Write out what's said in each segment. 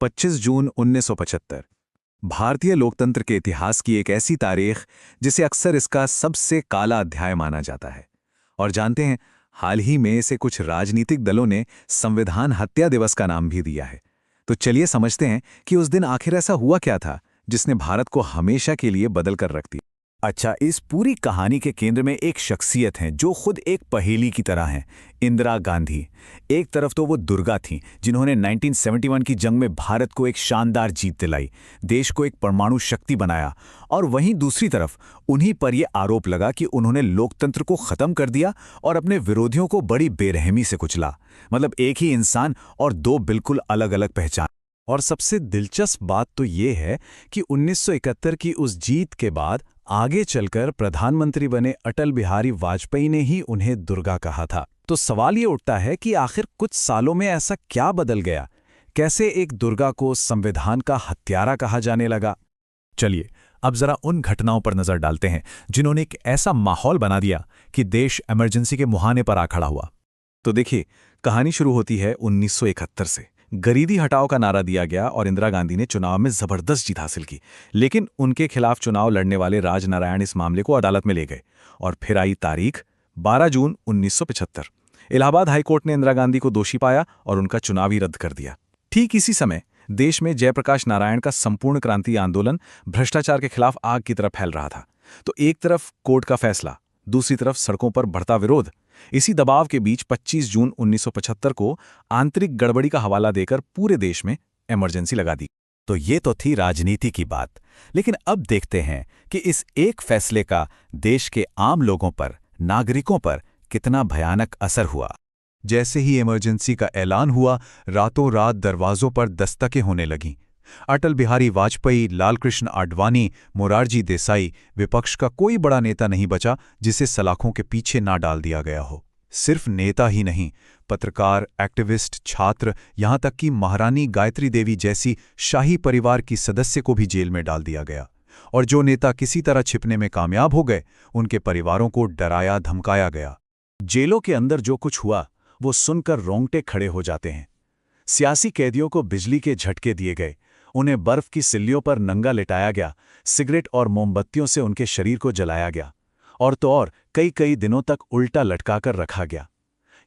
25 जून 1975 भारतीय लोकतंत्र के इतिहास की एक ऐसी तारीख जिसे अक्सर इसका सबसे काला अध्याय माना जाता है। और जानते हैं, हाल ही में इसे कुछ राजनीतिक दलों ने संविधान हत्या दिवस का नाम भी दिया है। तो चलिए समझते हैं कि उस दिन आखिर ऐसा हुआ क्या था जिसने भारत को हमेशा के लिए बदल कर रख दिया। अच्छा, इस पूरी कहानी के केंद्र में एक शख्सियत है जो खुद एक पहेली की तरह है, इंदिरा गांधी। एक तरफ तो वो दुर्गा थीं जिन्होंने 1971 की जंग में भारत को एक शानदार जीत दिलाई, देश को एक परमाणु शक्ति बनाया, और वहीं दूसरी तरफ उन्हीं पर यह आरोप लगा कि उन्होंने लोकतंत्र को खत्म कर दिया और अपने विरोधियों को बड़ी बेरहमी से कुचला। मतलब एक ही इंसान और दो बिल्कुल अलग अलग पहचान। और सबसे दिलचस्प बात तो ये है कि 1971 की उस जीत के बाद आगे चलकर प्रधानमंत्री बने अटल बिहारी वाजपेयी ने ही उन्हें दुर्गा कहा था। तो सवाल ये उठता है कि आखिर कुछ सालों में ऐसा क्या बदल गया? कैसे एक दुर्गा को संविधान का हत्यारा कहा जाने लगा? चलिए अब जरा उन घटनाओं पर नजर डालते हैं जिन्होंने एक ऐसा माहौल बना दिया कि देश इमरजेंसी के मुहाने पर आ खड़ा हुआ। तो देखिए, कहानी शुरू होती है 1971 से। गरीबी हटाओ का नारा दिया गया और इंदिरा गांधी ने चुनाव में जबरदस्त जीत हासिल की। लेकिन उनके खिलाफ चुनाव लड़ने वाले राजनारायण इस मामले को अदालत में ले गए और फिर आई तारीख 12 जून 1975। इलाहाबाद हाईकोर्ट ने इंदिरा गांधी को दोषी पाया और उनका चुनाव ही रद्द कर दिया। ठीक इसी समय देश में जयप्रकाश नारायण का संपूर्ण क्रांति आंदोलन भ्रष्टाचार के खिलाफ आग की तरफ फैल रहा था। तो एक तरफ कोर्ट का फैसला, दूसरी तरफ सड़कों पर बढ़ता विरोध। इसी दबाव के बीच 25 जून 1975 को आंतरिक गड़बड़ी का हवाला देकर पूरे देश में इमरजेंसी लगा दी। तो ये तो थी राजनीति की बात, लेकिन अब देखते हैं कि इस एक फैसले का देश के आम लोगों पर, नागरिकों पर कितना भयानक असर हुआ। जैसे ही इमरजेंसी का ऐलान हुआ, रातों रात दरवाजों पर दस्तकें होने लगीं। अटल बिहारी वाजपेयी, लालकृष्ण आडवाणी, मोरारजी देसाई, विपक्ष का कोई बड़ा नेता नहीं बचा जिसे सलाखों के पीछे ना डाल दिया गया हो। सिर्फ नेता ही नहीं, पत्रकार, एक्टिविस्ट, छात्र, यहां तक कि महारानी गायत्री देवी जैसी शाही परिवार की सदस्य को भी जेल में डाल दिया गया। और जो नेता किसी तरह छिपने में कामयाब हो गए, उनके परिवारों को डराया धमकाया गया। जेलों के अंदर जो कुछ हुआ वो सुनकर रोंगटे खड़े हो जाते हैं। सियासी कैदियों को बिजली के झटके दिए गए, उन्हें बर्फ की सिल्लियों पर नंगा लिटाया गया, सिगरेट और मोमबत्तियों से उनके शरीर को जलाया गया, और तो और कई कई दिनों तक उल्टा लटकाकर रखा गया।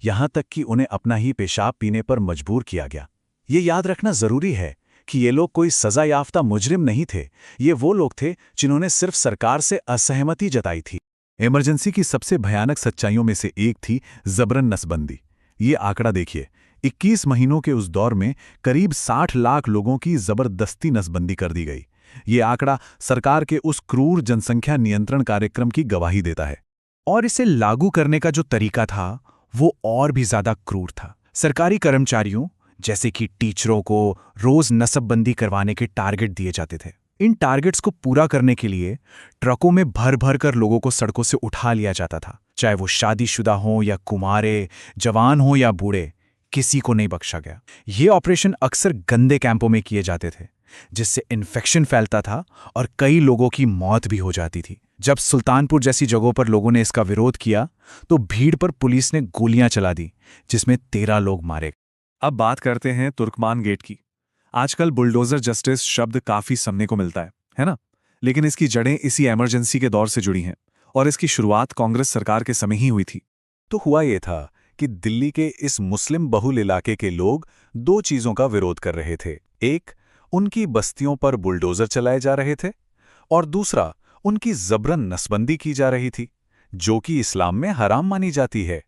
यहां तक कि उन्हें अपना ही पेशाब पीने पर मजबूर किया गया। ये याद रखना जरूरी है कि ये लोग कोई सजा याफ्ता मुजरिम नहीं थे। ये वो लोग थे जिन्होंने सिर्फ सरकार से असहमति जताई थी। इमरजेंसी की सबसे भयानक सच्चाइयों में से एक थी जबरन नसबंदी। ये आंकड़ा देखिए, 21 महीनों के उस दौर में करीब 60 लाख लोगों की जबरदस्ती नसबंदी कर दी गई। ये आंकड़ा सरकार के उस क्रूर जनसंख्या नियंत्रण कार्यक्रम की गवाही देता है। और इसे लागू करने का जो तरीका था वो और भी ज्यादा क्रूर था। सरकारी कर्मचारियों जैसे कि टीचरों को रोज नसबंदी करवाने के टारगेट दिए जाते थे। इन टारगेट्स को पूरा करने के लिए ट्रकों में भर भर कर लोगों को सड़कों से उठा लिया जाता था, चाहे वो शादीशुदा हों या कुमारे, जवान हों या बूढ़े, किसी को नहीं बख्शा गया। ये ऑपरेशन अक्सर गंदे कैंपों में किए जाते थे, जिससे इन्फेक्शन फैलता था और कई लोगों की मौत भी हो जाती थी। जब सुल्तानपुर जैसी जगहों पर लोगों ने इसका विरोध किया तो भीड़ पर पुलिस ने गोलियां चला दी, जिसमें 13 लोग मारे गए। अब बात करते हैं तुर्कमान गेट की। आजकल बुलडोजर जस्टिस शब्द काफी सुनने को मिलता है ना? लेकिन इसकी जड़ें इसी इमरजेंसी के दौर से जुड़ी हैं और इसकी शुरुआत कांग्रेस सरकार के समय ही हुई थी। तो हुआ ये था कि दिल्ली के इस मुस्लिम बहुल इलाके के लोग दो चीजों का विरोध कर रहे थे। एक, उनकी बस्तियों पर बुलडोजर चलाए जा रहे थे, और दूसरा, उनकी जबरन नसबंदी की जा रही थी, जो कि इस्लाम में हराम मानी जाती है।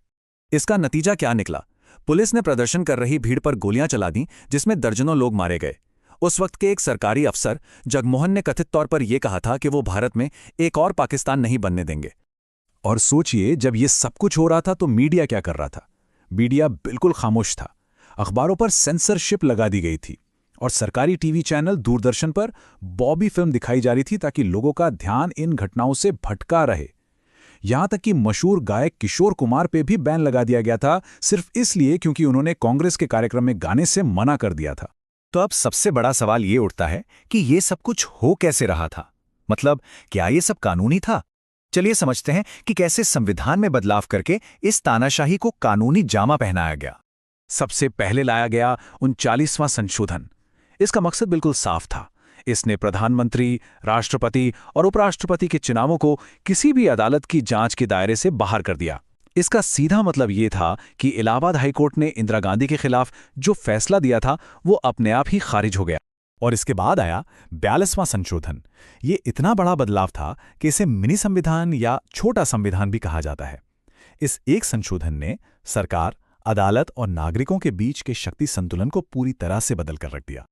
इसका नतीजा क्या निकला? पुलिस ने प्रदर्शन कर रही भीड़ पर गोलियां चला दी, जिसमें दर्जनों लोग मारे गए। उस वक्त के एक सरकारी अफसर जगमोहन ने कथित तौर पर यह कहा था कि वो भारत में एक और पाकिस्तान नहीं बनने देंगे। और सोचिए, जब ये सब कुछ हो रहा था तो मीडिया क्या कर रहा था? मीडिया बिल्कुल खामोश था। अखबारों पर सेंसरशिप लगा दी गई थी और सरकारी टीवी चैनल दूरदर्शन पर बॉबी फिल्म दिखाई जा रही थी ताकि लोगों का ध्यान इन घटनाओं से भटका रहे। यहां तक कि मशहूर गायक किशोर कुमार पे भी बैन लगा दिया गया था, सिर्फ इसलिए क्योंकि उन्होंने कांग्रेस के कार्यक्रम में गाने से मना कर दिया था। तो अब सबसे बड़ा सवाल ये उठता है कि ये सब कुछ हो कैसे रहा था? मतलब क्या ये सब कानूनी था? चलिए समझते हैं कि कैसे संविधान में बदलाव करके इस तानाशाही को कानूनी जामा पहनाया गया। सबसे पहले लाया गया 39वां संशोधन। इसका मकसद बिल्कुल साफ था। इसने प्रधानमंत्री, राष्ट्रपति और उपराष्ट्रपति के चुनावों को किसी भी अदालत की जांच के दायरे से बाहर कर दिया। इसका सीधा मतलब ये था कि इलाहाबाद हाईकोर्ट ने इंदिरा गांधी के खिलाफ जो फैसला दिया था वो अपने आप ही खारिज हो गया। और इसके बाद आया 42वां संशोधन। ये इतना बड़ा बदलाव था कि इसे मिनी संविधान या छोटा संविधान भी कहा जाता है। इस एक संशोधन ने सरकार, अदालत और नागरिकों के बीच के शक्ति संतुलन को पूरी तरह से बदल कर रख दिया।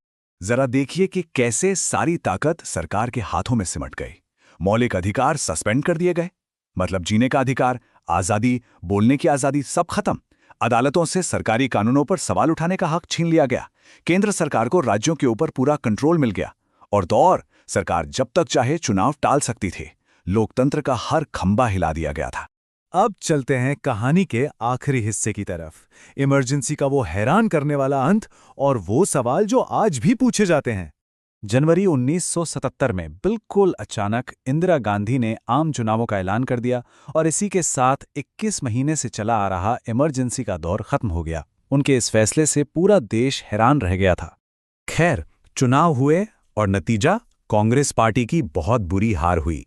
जरा देखिए कि कैसे सारी ताकत सरकार के हाथों में सिमट गई। मौलिक अधिकार सस्पेंड कर दिए गए, मतलब जीने का अधिकार, आजादी, बोलने की आजादी, सब खत्म। अदालतों से सरकारी कानूनों पर सवाल उठाने का हक छीन लिया गया। केंद्र सरकार को राज्यों के ऊपर पूरा कंट्रोल मिल गया। और तो और, सरकार जब तक चाहे चुनाव टाल सकती थी। लोकतंत्र का हर खंभा हिला दिया गया था। अब चलते हैं कहानी के आखिरी हिस्से की तरफ, इमरजेंसी का वो हैरान करने वाला अंत और वो सवाल जो आज भी पूछे जाते हैं। जनवरी 1977 में बिल्कुल अचानक इंदिरा गांधी ने आम चुनावों का ऐलान कर दिया और इसी के साथ 21 महीने से चला आ रहा इमरजेंसी का दौर खत्म हो गया। उनके इस फैसले से पूरा देश हैरान रह गया था। खैर, चुनाव हुए और नतीजा, कांग्रेस पार्टी की बहुत बुरी हार हुई।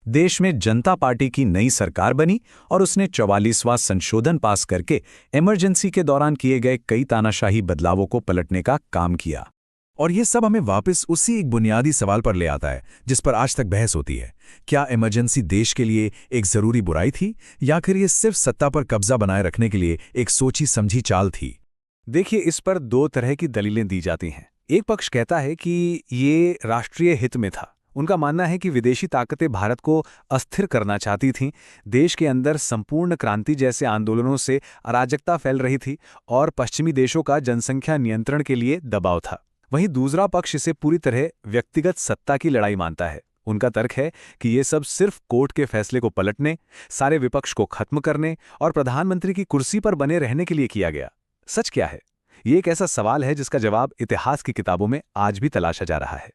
देश में जनता पार्टी की नई सरकार बनी और उसने 44वां संशोधन पास करके इमरजेंसी के दौरान किए गए कई तानाशाही बदलावों को पलटने का काम किया। और ये सब हमें वापस उसी एक बुनियादी सवाल पर ले आता है जिस पर आज तक बहस होती है। क्या इमरजेंसी देश के लिए एक जरूरी बुराई थी या फिर ये सिर्फ सत्ता पर कब्जा बनाए रखने के लिए एक सोची समझी चाल थी? देखिए, इस पर दो तरह की दलीलें दी जाती हैं। एक पक्ष कहता है कि ये राष्ट्रीय हित में था। उनका मानना है कि विदेशी ताकतें भारत को अस्थिर करना चाहती थीं, देश के अंदर संपूर्ण क्रांति जैसे आंदोलनों से अराजकता फैल रही थी और पश्चिमी देशों का जनसंख्या नियंत्रण के लिए दबाव था। वहीं दूसरा पक्ष इसे पूरी तरह व्यक्तिगत सत्ता की लड़ाई मानता है। उनका तर्क है कि ये सब सिर्फ कोर्ट के फैसले को पलटने, सारे विपक्ष को खत्म करने और प्रधानमंत्री की कुर्सी पर बने रहने के लिए किया गया। सच क्या है? ये एक ऐसा सवाल है जिसका जवाब इतिहास की किताबों में आज भी तलाशा जा रहा है।